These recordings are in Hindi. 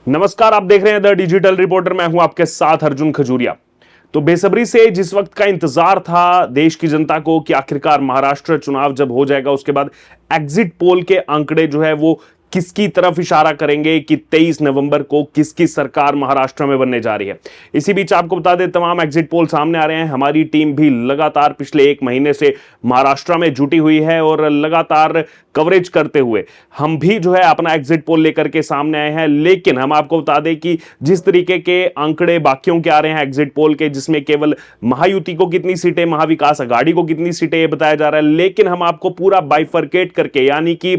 नमस्कार, आप देख रहे हैं द डिजिटल रिपोर्टर। मैं हूं आपके साथ अर्जुन खजूरिया। तो बेसब्री से जिस वक्त का इंतजार था देश की जनता को कि आखिरकार महाराष्ट्र चुनाव जब हो जाएगा उसके बाद एग्जिट पोल के आंकड़े जो है वो किसकी तरफ इशारा करेंगे कि 23 नवंबर को किसकी सरकार महाराष्ट्र में बनने जा रही है। इसी बीच आपको बता दें, तमाम एग्जिट पोल सामने आ रहे हैं। हमारी टीम भी लगातार पिछले एक महीने से महाराष्ट्र में जुटी हुई है और लगातार कवरेज करते हुए हम भी जो है अपना एग्जिट पोल लेकर के सामने आए हैं। लेकिन हम आपको बता दें कि जिस तरीके के आंकड़े बाकियों के आ रहे हैं एग्जिट पोल के, जिसमें केवल महायुति को कितनी सीटें, महाविकास अघाड़ी को कितनी सीटें ये बताया जा रहा है, लेकिन हम आपको पूरा बाइफरकेट करके, यानी कि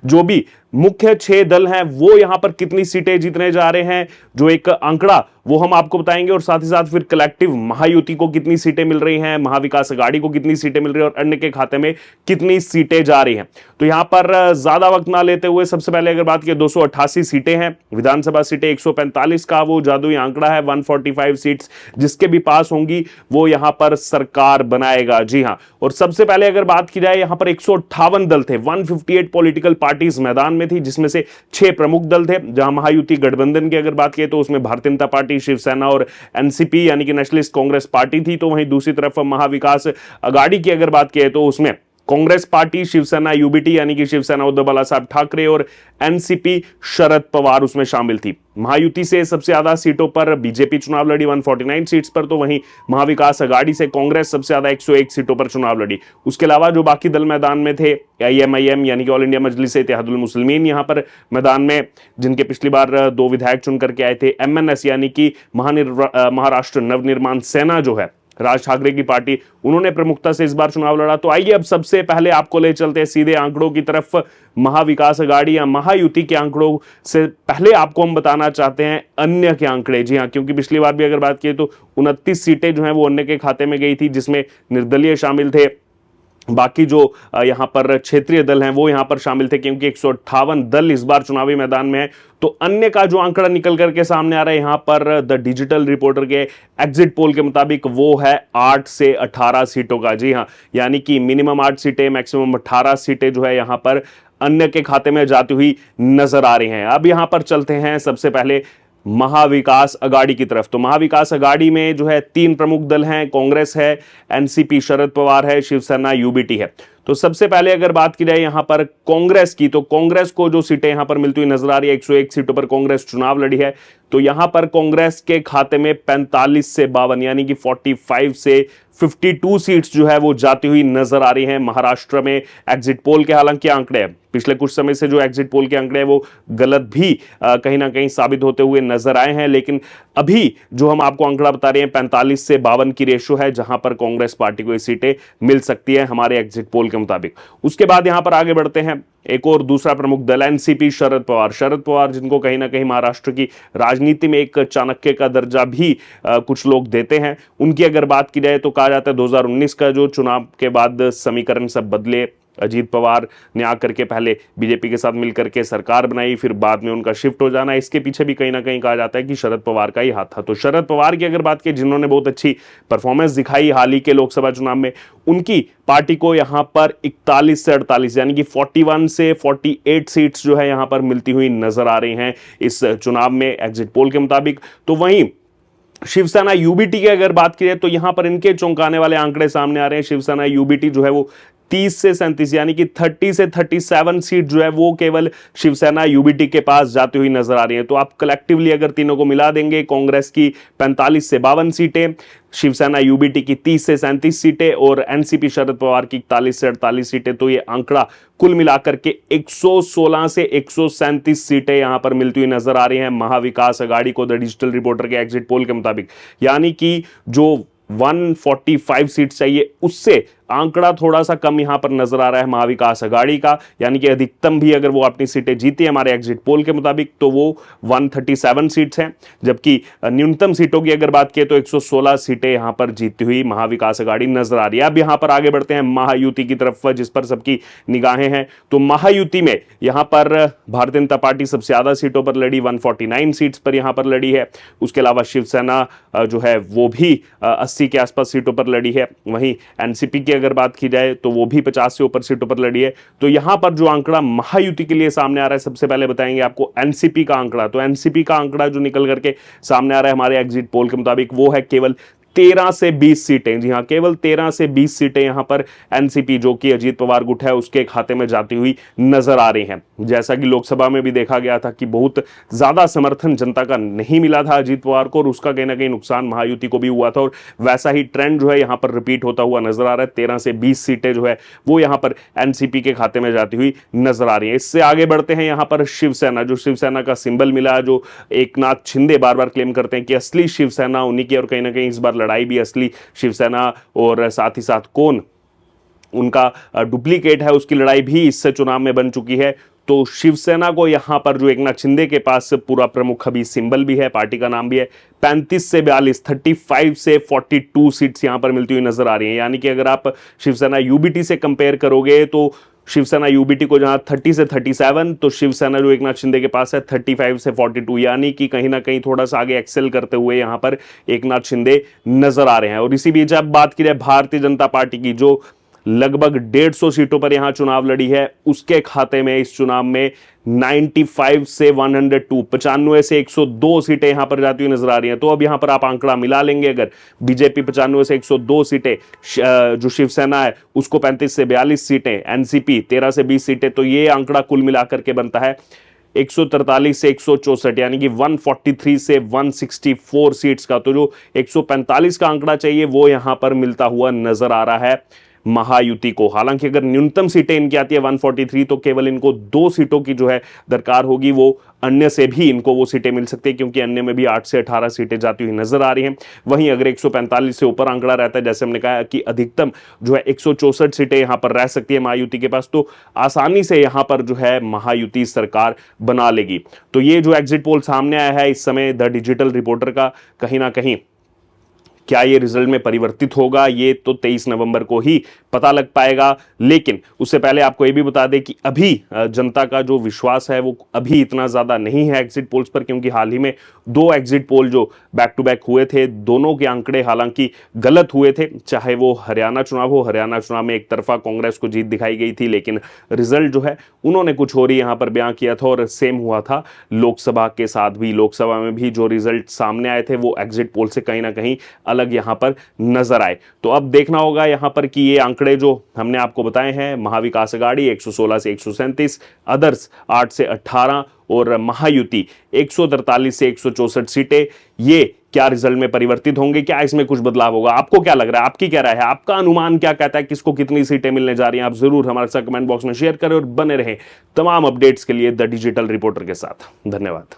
जो भी मुख्य 6 दल हैं वो यहां पर कितनी सीटें जीतने जा रहे हैं, जो एक आंकड़ा वो हम आपको बताएंगे। और साथ ही साथ फिर कलेक्टिव महायुति को कितनी सीटें मिल रही हैं, महाविकास अघाड़ी को कितनी सीटें मिल रही है और अन्य के खाते में कितनी सीटें जा रही हैं। तो यहां पर ज्यादा वक्त ना लेते हुए सबसे पहले अगर बात करें, 288 सीटें हैं, विधानसभा सीटें 145 का वो जादुई आंकड़ा है। 145 सीट्स जिसके भी पास होंगी वो यहां पर सरकार बनाएगा। जी हां, और सबसे पहले अगर बात की जाए, यहां पर 158 दल थे, 158 पॉलिटिकल पार्टीज मैदान में थी, जिसमें से 6 प्रमुख दल थे। जहां महायुति गठबंधन की अगर बात करें तो उसमें भारतीय जनता पार्टी, शिवसेना और एनसीपी यानी कि नेशनलिस्ट कांग्रेस पार्टी थी। तो वहीं दूसरी तरफ महाविकास अघाड़ी की अगर बात करें तो उसमें कांग्रेस पार्टी, शिवसेना यूबीटी यानी कि शिवसेना उद्धव बालासाहेब ठाकरे और एनसीपी शरद पवार उसमें शामिल थी। महायुति से सबसे ज्यादा सीटों पर बीजेपी चुनाव लड़ी 149 सीट्स पर, तो वहीं महाविकास अघाड़ी से कांग्रेस सबसे ज्यादा 101 सीटों पर चुनाव लड़ी। उसके अलावा जो बाकी दल मैदान में थे, आईएमआईएम यानी कि ऑल इंडिया मजलिस इत्तेहादुल मुस्लिमीन यहां पर मैदान में, जिनके पिछली बार 2 विधायक चुन करके आए थे। एमएनएस यानी कि महाराष्ट्र नवनिर्माण सेना जो है राज ठाकरे की पार्टी, उन्होंने प्रमुखता से इस बार चुनाव लड़ा। तो आइए अब सबसे पहले आपको ले चलते हैं सीधे आंकड़ों की तरफ। महाविकास अघाड़ी या महायुति के आंकड़ों से पहले आपको हम बताना चाहते हैं अन्य के आंकड़े। जी हां, क्योंकि पिछली बार भी अगर बात की तो 29 सीटें जो हैं वो अन्य के खाते में गई थी, जिसमें निर्दलीय शामिल थे। बाकी जो यहां पर क्षेत्रीय दल हैं वो यहां पर शामिल थे, क्योंकि 158 दल इस बार चुनावी मैदान में है। तो अन्य का जो आंकड़ा निकल करके सामने आ रहा है यहां पर द डिजिटल रिपोर्टर के एग्जिट पोल के मुताबिक वो है 8 से 18 सीटों का। जी हां, यानी कि मिनिमम 8 सीटें, मैक्सिमम 18 सीटें जो है यहां पर अन्य के खाते में जाती हुई नजर आ रही हैं। अब यहां पर चलते हैं सबसे पहले महाविकास अघाड़ी की तरफ। तो महाविकास अघाड़ी में जो है 3 प्रमुख दल हैं, कांग्रेस है, एनसीपी शरद पवार है, शिवसेना यूबीटी है। तो सबसे पहले अगर बात की जाए यहां पर कांग्रेस की, तो कांग्रेस को जो सीटें यहां पर मिलती हुई नजर आ रही है, 101 सीटों पर कांग्रेस चुनाव लड़ी है। तो यहां पर कांग्रेस के खाते में 45 से 52 यानी कि 45 से 52 सीट्स जो है वो जाती हुई नजर आ रही हैं महाराष्ट्र में। एग्जिट पोल के हालांकि आंकड़े हैं, पिछले कुछ समय से जो एग्जिट पोल के आंकड़े हैं वो गलत भी कहीं ना कहीं साबित होते हुए नजर आए हैं, लेकिन अभी जो हम आपको आंकड़ा बता रहे हैं 45 से 52 की रेशो है, जहां पर कांग्रेस पार्टी को ये सीटें मिल सकती है हमारे एग्जिट पोल के मुताबिक। उसके बाद यहां पर आगे बढ़ते हैं, एक और दूसरा प्रमुख दल एनसीपी शरद पवार, जिनको कहीं ना कहीं महाराष्ट्र की राजनीति में एक चाणक्य का दर्जा भी कुछ लोग देते हैं। उनकी अगर बात की जाए तो कहा जाता है 2019 का जो चुनाव के बाद समीकरण सब बदले। अजीत पवार ने आकर के पहले बीजेपी के साथ मिलकर के सरकार बनाई, फिर बाद में उनका शिफ्ट हो जाना, इसके पीछे भी कहीं ना कहीं कहा जाता है कि शरद पवार का ही हाथ था। तो शरद पवार की अगर बात की, जिन्होंने बहुत अच्छी परफॉर्मेंस दिखाई हाल ही के लोकसभा चुनाव में, उनकी पार्टी को यहां पर 41 से 48 यानी कि 41 से 48 सीट्स जो है यहां पर मिलती हुई नजर आ रही हैं इस चुनाव में एग्जिट पोल के मुताबिक। तो वहीं शिवसेना यूबीटी की अगर बात की जाए तो यहां पर इनके चौंकाने वाले आंकड़े सामने आ रहे हैं। शिवसेना यूबीटी जो है वो 30 से 37 यानी कि 30 से 37 सीट जो है वो केवल शिवसेना यूबीटी के पास जाती हुई नजर आ रही है। तो आप कलेक्टिवली अगर तीनों को मिला देंगे, कांग्रेस की 45 से 52 सीटें, शिवसेना यूबीटी की 30 से 37 सीटें और एनसीपी शरद पवार की 41 से 48 सीटें, तो ये आंकड़ा कुल मिलाकर के 116 से 137 सीटें यहां पर मिलती हुई नजर आ रही हैं महाविकास अघाड़ी को द डिजिटल रिपोर्टर के एग्जिट पोल के मुताबिक। यानी कि जो 145 सीट चाहिए उससे आंकड़ा थोड़ा सा कम यहां पर नजर आ रहा है महाविकास अघाड़ी का, यानी कि अधिकतम भी अगर वो अपनी सीटें जीती है हमारे एग्जिट पोल के मुताबिक तो वो 137 सीट्स हैं, जबकि न्यूनतम सीटों की अगर बात करें तो 116 सीटें यहां पर जीती हुई महाविकास अघाड़ी नजर आ रही है। अब यहां पर आगे बढ़ते हैं महायुति की तरफ, जिस पर सबकी निगाहें हैं। तो महायुति में यहां पर भारतीय जनता पार्टी सबसे ज्यादा सीटों पर लड़ी, 149 सीट्स पर यहां पर लड़ी है। उसके अलावा शिवसेना जो है वो भी 80 के आसपास सीटों पर लड़ी है। वहीं एनसीपी की अगर बात की जाए तो वो भी 50 से ऊपर सीटों पर लड़ी है। तो यहां पर जो आंकड़ा महायुति के लिए सामने आ रहा है, सबसे पहले बताएंगे आपको एनसीपी का आंकड़ा। तो एनसीपी का आंकड़ा जो निकल करके सामने आ रहा है हमारे एग्जिट पोल के मुताबिक, वो है केवल 13 से 20 सीटें। जी हां, केवल 13 से 20 सीटें यहां पर एनसीपी, जो कि अजीत पवार गुट है, उसके खाते में जाती हुई नजर आ रही हैं। जैसा कि लोकसभा में भी देखा गया था कि बहुत ज्यादा समर्थन जनता का नहीं मिला था अजीत पवार को, और उसका कहीं ना कहीं नुकसान महायुति को भी हुआ था, और वैसा ही ट्रेंड जो है यहां पर रिपीट होता हुआ नजर आ रहा है। 13 से 20 सीटें जो है वो यहां पर एनसीपी के खाते में जाती हुई नजर आ रही है। इससे आगे बढ़ते हैं, यहां पर शिवसेना, जो शिवसेना का सिंबल मिला, जो एकनाथ शिंदे बार बार क्लेम करते हैं कि असली शिवसेना उन्हीं की, और कहीं ना कहीं इस बार लड़ाई भी असली शिवसेना और साथ ही साथ कौन उनका डुप्लीकेट है, उसकी लड़ाई भी इससे चुनाव में बन चुकी है। तो शिवसेना को यहां पर जो एकनाथ शिंदे के पास पूरा प्रमुख अभी सिंबल भी है, पार्टी का नाम भी है, 35 से 42, 35 से 42 सीट्स यहां पर मिलती हुई नजर आ रही है। यानी कि अगर आप शिवसेना यूबीटी से कंपेयर करोगे तो शिवसेना यूबीटी को जहां 30 से 37, तो शिवसेना जो एकनाथ शिंदे के पास है 35 से 42, यानी कि कहीं ना कहीं थोड़ा सा आगे एक्सेल करते हुए यहां पर एकनाथ शिंदे नजर आ रहे हैं। और इसी बीच अब बात की जाए भारतीय जनता पार्टी की, जो लगभग 150 सीटों पर यहां चुनाव लड़ी है, उसके खाते में इस चुनाव में 95 से 102, 95 से 102 सीटें यहां पर जाती हुई नजर आ रही हैं। तो अब यहां पर आप आंकड़ा मिला लेंगे, अगर बीजेपी 95 से 102 सीटें, जो शिवसेना है उसको 35 से 42 सीटें, एनसीपी 13 से 20 सीटें, तो ये आंकड़ा कुल मिलाकर के बनता है 143 से 164, यानी कि 143 से 164 सीट्स का। तो जो 145 का आंकड़ा चाहिए वो यहां पर मिलता हुआ नजर आ रहा है महायुति को। हालांकि अगर न्यूनतम सीटें इनकी आती है 143, तो केवल इनको 2 सीटों की जो है दरकार होगी, वो अन्य से भी इनको वो सीटें मिल सकती है, क्योंकि अन्य में भी 8 से 18 सीटें जाती हुई नजर आ रही हैं। वहीं अगर 145 से ऊपर आंकड़ा रहता है, जैसे हमने कहा कि अधिकतम जो है 164 सीटें यहां पर रह सकती है महायुति के पास, तो आसानी से यहां पर जो है महायुति सरकार बना लेगी। तो ये जो एग्जिट पोल सामने आया है इस समय द डिजिटल रिपोर्टर का, कहीं ना कहीं क्या ये रिजल्ट में परिवर्तित होगा, ये तो 23 नवंबर को ही पता लग पाएगा। लेकिन उससे पहले आपको ये भी बता दें कि अभी जनता का जो विश्वास है वो अभी इतना ज्यादा नहीं है एग्जिट पोल्स पर, क्योंकि हाल ही में 2 एग्जिट पोल जो बैक टू बैक हुए थे, दोनों के आंकड़े हालांकि गलत हुए थे। चाहे वो हरियाणा चुनाव हो, हरियाणा चुनाव में एक तरफा कांग्रेस को जीत दिखाई गई थी, लेकिन रिजल्ट जो है उन्होंने कुछ और ही यहां पर बयां किया था। और सेम हुआ था लोकसभा के साथ भी, लोकसभा में भी जो रिजल्ट सामने आए थे वो एग्जिट पोल से कहीं ना कहीं अलग यहां पर नजर आए। तो अब देखना होगा यहां पर कि ये आंकड़े जो हमने आपको बताए हैं, महाविकास अघाड़ी 116 से 137, अदर्स 8 से 18 और महायुति 143 से 164 सीटें, ये क्या रिजल्ट में परिवर्तित होंगे, क्या इसमें कुछ बदलाव होगा? आपको क्या लग रहा है, आपकी क्या राय है, आपका अनुमान क्या कहता है, किसको कितनी सीटें मिलने जा रही हैं? आप जरूर हमारे साथ कमेंट बॉक्स में शेयर करें और बने रहें तमाम अपडेट्स के लिए द डिजिटल रिपोर्टर के साथ। धन्यवाद।